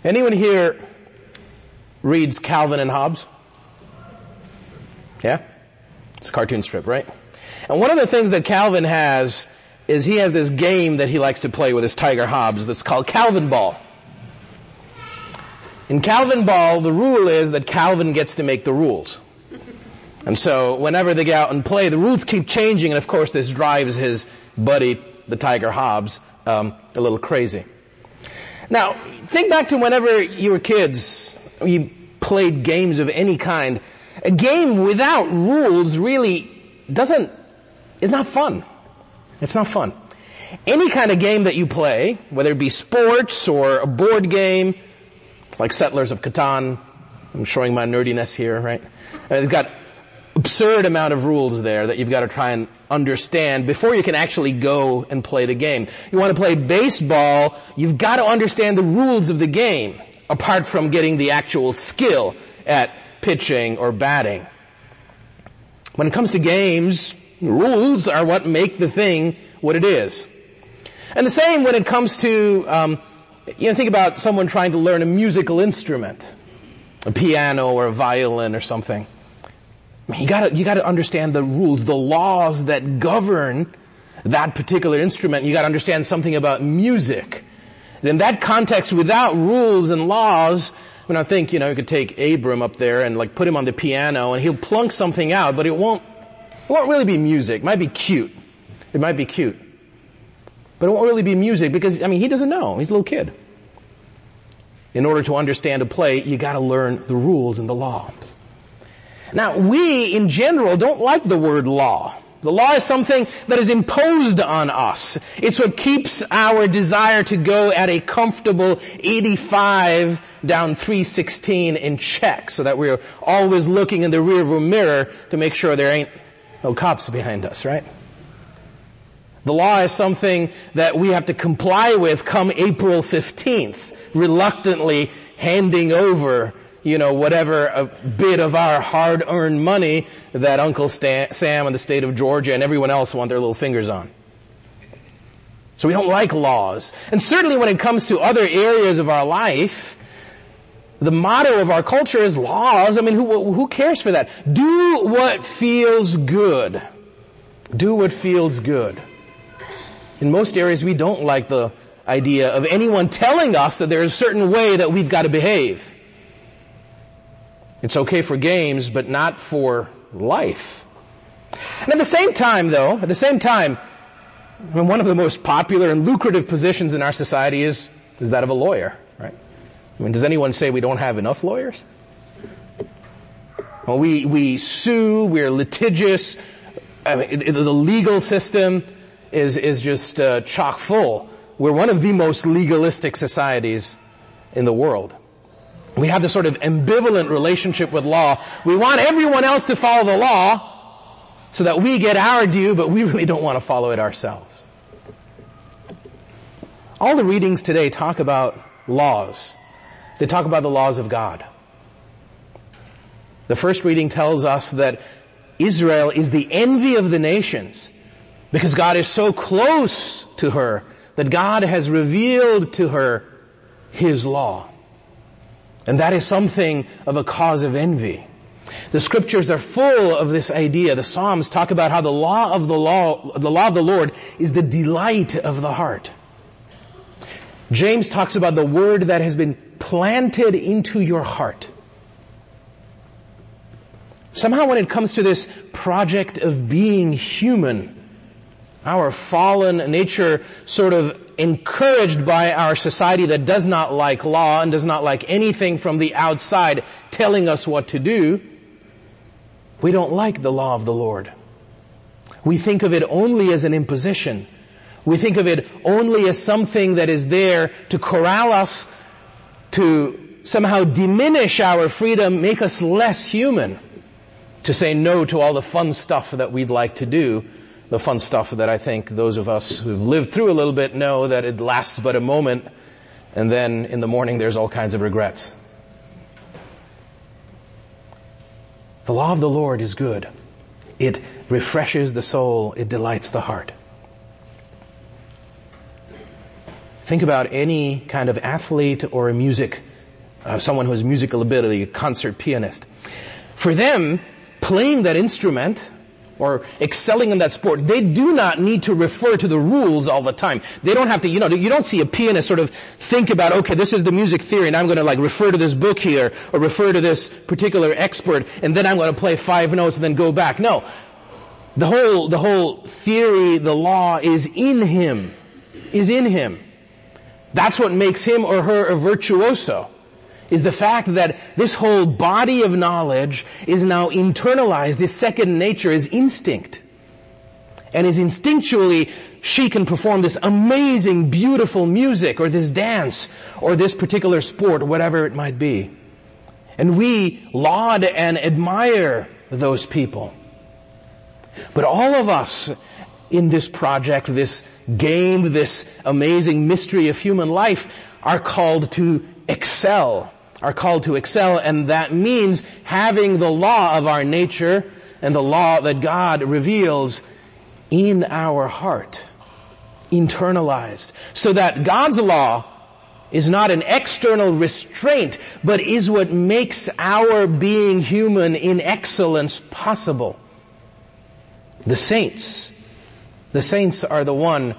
Anyone here reads Calvin and Hobbes? Yeah? It's a cartoon strip, right? And one of the things that Calvin has is he has this game that he likes to play with his tiger Hobbes that's called Calvin Ball. In Calvin Ball, the rule is that Calvin gets to make the rules. And so whenever they go out and play, the rules keep changing, and of course this drives his buddy, the tiger Hobbes, a little crazy. Now, think back to whenever you were kids, you played games of any kind. A game without rules really is not fun. It's not fun. Any kind of game that you play, whether it be sports or a board game, like Settlers of Catan, I'm showing my nerdiness here, right? And it's got absurd amount of rules there that you've got to try and understand before you can actually go and play the game. You want to play baseball, you've got to understand the rules of the game, apart from getting the actual skill at pitching or batting. When it comes to games, rules are what make the thing what it is. And the same when it comes to, think about someone trying to learn a musical instrument, a piano or a violin or something. You gotta understand the rules, the laws that govern that particular instrument. You gotta understand something about music. And in that context, without rules and laws, I think, you could take Abram up there and put him on the piano and he'll plunk something out, but it won't really be music. It might be cute. It might be cute. But it won't really be music because, he doesn't know. He's a little kid. In order to understand a play, you gotta learn the rules and the laws. Now, we, in general, don't like the word law. The law is something that is imposed on us. It's what keeps our desire to go at a comfortable 85 down 316 in check, so that we're always looking in the rearview mirror to make sure there ain't no cops behind us, right? The law is something that we have to comply with come April 15th, reluctantly handing over whatever a bit of our hard-earned money that Uncle Sam and the state of Georgia and everyone else want their little fingers on. So we don't like laws. And certainly when it comes to other areas of our life, the motto of our culture is laws. Who cares for that? Do what feels good. Do what feels good. In most areas, we don't like the idea of anyone telling us that there's a certain way that we've got to behave. It's okay for games, but not for life. And at the same time, one of the most popular and lucrative positions in our society is that of a lawyer, right? Does anyone say we don't have enough lawyers? Well, we sue, we're litigious, the legal system is just chock full. We're one of the most legalistic societies in the world. We have this sort of ambivalent relationship with law. We want everyone else to follow the law so that we get our due, but we really don't want to follow it ourselves. All the readings today talk about laws. They talk about the laws of God. The first reading tells us that Israel is the envy of the nations because God is so close to her that God has revealed to her His law. And that is something of a cause of envy. The scriptures are full of this idea. The Psalms talk about how the law of the Lord is the delight of the heart. James talks about the word that has been planted into your heart. Somehow when it comes to this project of being human, our fallen nature sort of encouraged by our society that does not like law and does not like anything from the outside telling us what to do, we don't like the law of the Lord. We think of it only as an imposition. We think of it only as something that is there to corral us, to somehow diminish our freedom, make us less human, to say no to all the fun stuff that we'd like to do. The fun stuff that I think those of us who've lived through a little bit know that it lasts but a moment, and then in the morning there's all kinds of regrets. The law of the Lord is good. It refreshes the soul. It delights the heart. Think about any kind of athlete or a music someone who has musical ability, a concert pianist. For them, playing that instrument or excelling in that sport, they do not need to refer to the rules all the time. They don't have to, you don't see a pianist sort of think about, okay, this is the music theory and I'm going to refer to this book here or refer to this particular expert and then I'm going to play 5 notes and then go back. No. The whole theory, the law is in him. That's what makes him or her a virtuoso. Is the fact that this whole body of knowledge is now internalized, is second nature, is instinct. And is instinctually, she can perform this amazing, beautiful music, or this dance, or this particular sport, whatever it might be. And we laud and admire those people. But all of us in this project, this game, this amazing mystery of human life, are called to excel. And that means having the law of our nature and the law that God reveals in our heart, internalized, so that God's law is not an external restraint, but is what makes our being human in excellence possible. The saints are the one,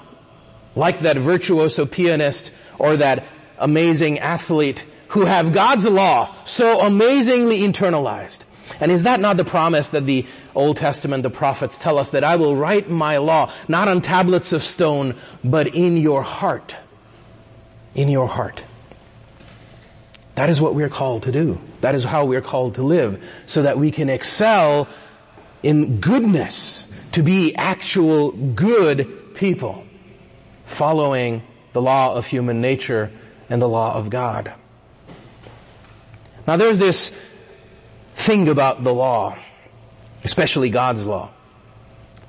like that virtuoso pianist or that amazing athlete, who have God's law so amazingly internalized. And is that not the promise that the Old Testament, the prophets tell us, that I will write my law, not on tablets of stone, but in your heart? In your heart. That is what we're called to do. That is how we're called to live, so that we can excel in goodness, to be actual good people, following the law of human nature and the law of God. Now there's this thing about the law, especially God's law.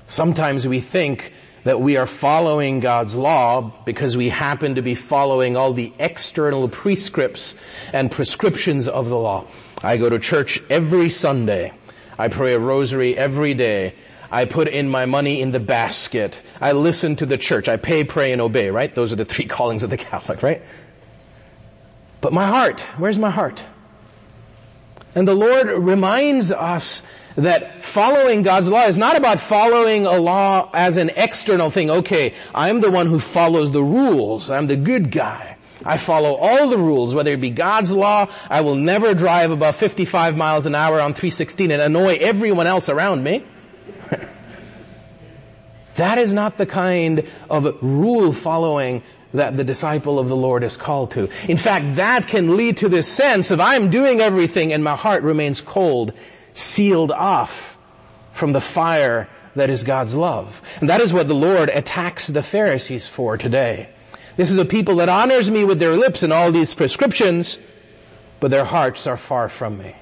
Sometimes we think that we are following God's law because we happen to be following all the external prescripts and prescriptions of the law. I go to church every Sunday. I pray a rosary every day. I put in my money in the basket. I listen to the church. I pay, pray, and obey, right? Those are the 3 callings of the Catholic, right? But my heart, where's my heart? And the Lord reminds us that following God's law is not about following a law as an external thing. Okay, I'm the one who follows the rules. I'm the good guy. I follow all the rules, whether it be God's law. I will never drive above 55 miles an hour on 316 and annoy everyone else around me. That is not the kind of rule following that the disciple of the Lord is called to. In fact, that can lead to this sense of I'm doing everything and my heart remains cold, sealed off from the fire that is God's love. And that is what the Lord attacks the Pharisees for today. This is a people that honors me with their lips and all these prescriptions, but their hearts are far from me.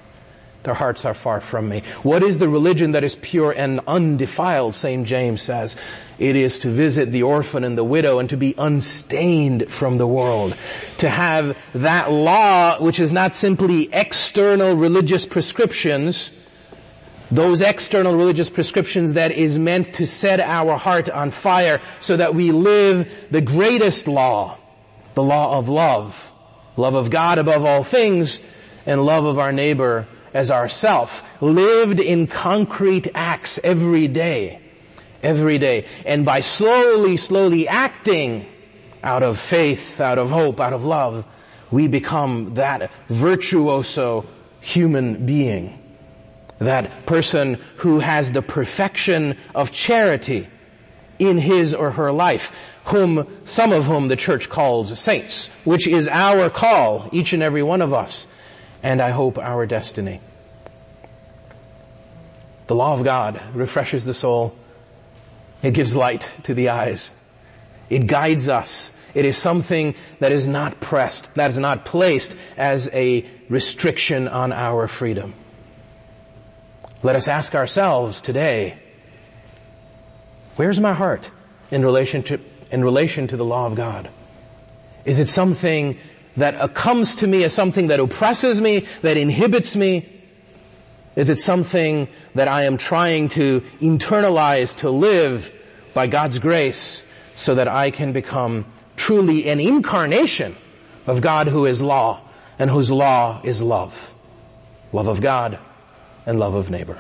Their hearts are far from me. What is the religion that is pure and undefiled? St. James says, it is to visit the orphan and the widow and to be unstained from the world. To have that law, which is not simply external religious prescriptions, those external religious prescriptions that is meant to set our heart on fire so that we live the greatest law, the law of love. Love of God above all things and love of our neighbor as ourself, lived in concrete acts every day. And by slowly acting out of faith, out of hope, out of love, we become that virtuoso human being. That person who has the perfection of charity in his or her life, some of whom the church calls saints, which is our call, each and every one of us. And I hope our destiny. The law of God refreshes the soul. It gives light to the eyes. It guides us. It is something that is not that is not placed as a restriction on our freedom. Let us ask ourselves today, where's my heart in relation to the law of God? Is it something that comes to me as something that oppresses me, that inhibits me? Is it something that I am trying to internalize, to live by God's grace so that I can become truly an incarnation of God who is law and whose law is love. Love of God and love of neighbor.